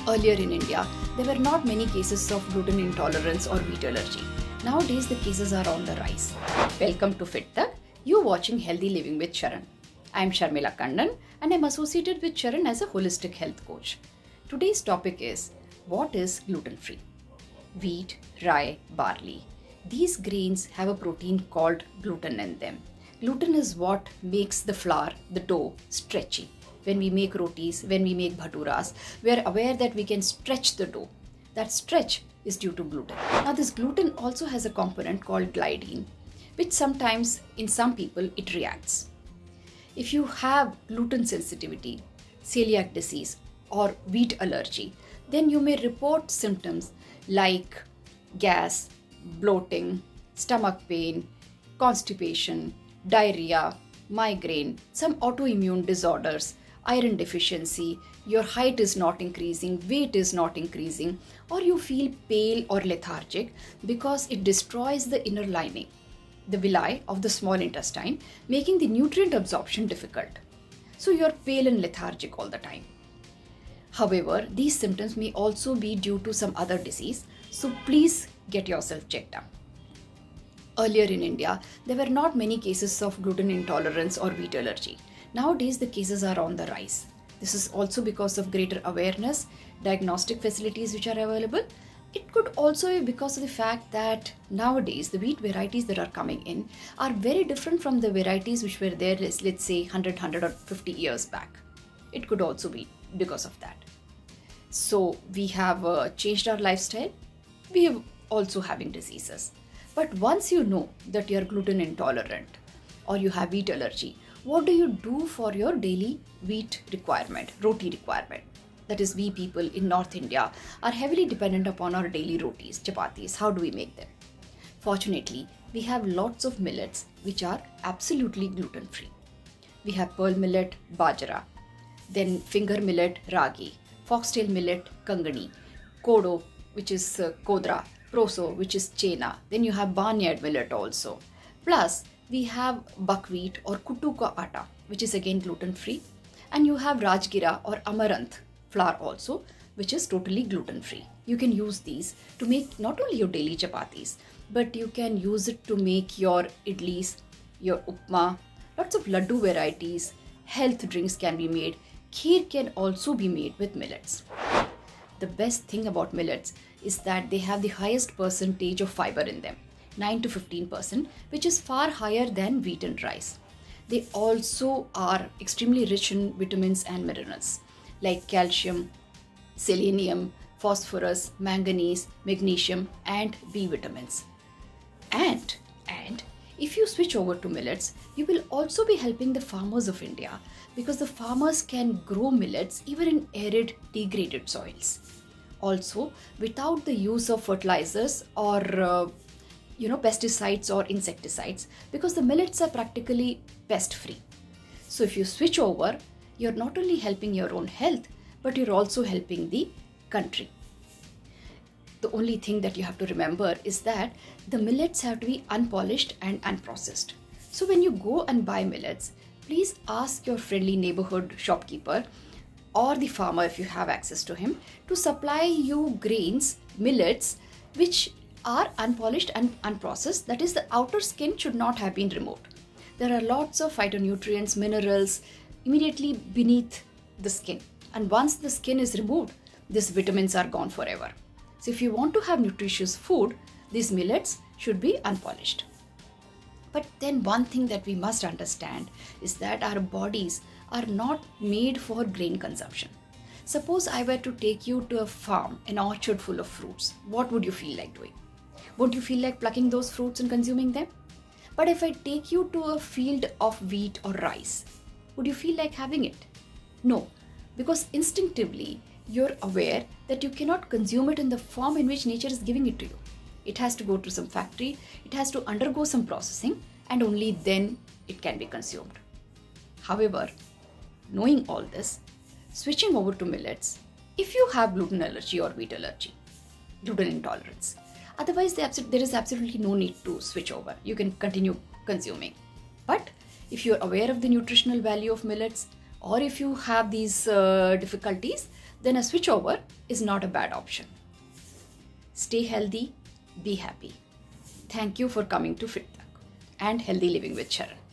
Earlier in India, there were not many cases of gluten intolerance or wheat allergy. Nowadays, the cases are on the rise. Welcome to FitTech. You're watching Healthy Living with Sharan. I'm Sharmila Kannan and I'm associated with Sharan as a holistic health coach. Today's topic is, what is gluten-free? Wheat, rye, barley. These grains have a protein called gluten in them. Gluten is what makes the flour, the dough, stretchy. When we make rotis, when we make bhaturas, we are aware that we can stretch the dough. That stretch is due to gluten. Now this gluten also has a component called gliadin, which sometimes in some people it reacts. If you have gluten sensitivity, celiac disease or wheat allergy, then you may report symptoms like gas, bloating, stomach pain, constipation, diarrhea, migraine, some autoimmune disorders, iron deficiency, your height is not increasing, weight is not increasing, or you feel pale or lethargic because it destroys the inner lining, the villi of the small intestine, making the nutrient absorption difficult. So you're pale and lethargic all the time. However, these symptoms may also be due to some other disease, so please get yourself checked up. Earlier in India, there were not many cases of gluten intolerance or wheat allergy. Nowadays, the cases are on the rise. This is also because of greater awareness, diagnostic facilities which are available. It could also be because of the fact that nowadays the wheat varieties that are coming in are very different from the varieties which were there, let's say 100 or 50 years back. It could also be because of that. So we have changed our lifestyle. We are also having diseases. But once you know that you are gluten intolerant or you have wheat allergy, what do you do for your daily wheat requirement, roti requirement? That is, we people in North India are heavily dependent upon our daily rotis, chapatis. How do we make them? Fortunately, we have lots of millets which are absolutely gluten-free. We have pearl millet, bajra, then finger millet, ragi, foxtail millet, kangani, kodo, which is kodra, proso, which is chena. Then you have barnyard millet also. Plus, we have buckwheat or kuttu ka atta, which is again gluten-free. And you have rajgira or amaranth flour also, which is totally gluten-free. You can use these to make not only your daily chapatis, but you can use it to make your idlis, your upma, lots of laddu varieties, health drinks can be made. Kheer can also be made with millets. The best thing about millets is that they have the highest percentage of fiber in them, 9 to 15%, which is far higher than wheat and rice. They also are extremely rich in vitamins and minerals like calcium, selenium, phosphorus, manganese, magnesium, and B vitamins. And if you switch over to millets, you will also be helping the farmers of India because the farmers can grow millets even in arid, degraded soils. Also, without the use of fertilizers or pesticides or insecticides, because the millets are practically pest-free. So if you switch over, you're not only helping your own health, but you're also helping the country. The only thing that you have to remember is that the millets have to be unpolished and unprocessed. So when you go and buy millets, please ask your friendly neighborhood shopkeeper or the farmer, if you have access to him, to supply you grains, millets, which are unpolished and unprocessed. That is, the outer skin should not have been removed. There are lots of phytonutrients, minerals immediately beneath the skin. And once the skin is removed, these vitamins are gone forever. So if you want to have nutritious food, these millets should be unpolished. But then one thing that we must understand is that our bodies are not made for grain consumption. Suppose I were to take you to a farm, an orchard full of fruits. What would you feel like doing? Won't you feel like plucking those fruits and consuming them? But if I take you to a field of wheat or rice, would you feel like having it? No, because instinctively you're aware that you cannot consume it in the form in which nature is giving it to you. It has to go to some factory, it has to undergo some processing, and only then it can be consumed. However, knowing all this, switching over to millets, if you have gluten allergy or wheat allergy, gluten intolerance, otherwise there is absolutely no need to switch over. You can continue consuming. But if you're aware of the nutritional value of millets, or if you have these difficulties, then a switchover is not a bad option. Stay healthy, be happy. Thank you for coming to FitTak and Healthy Living with Sharan.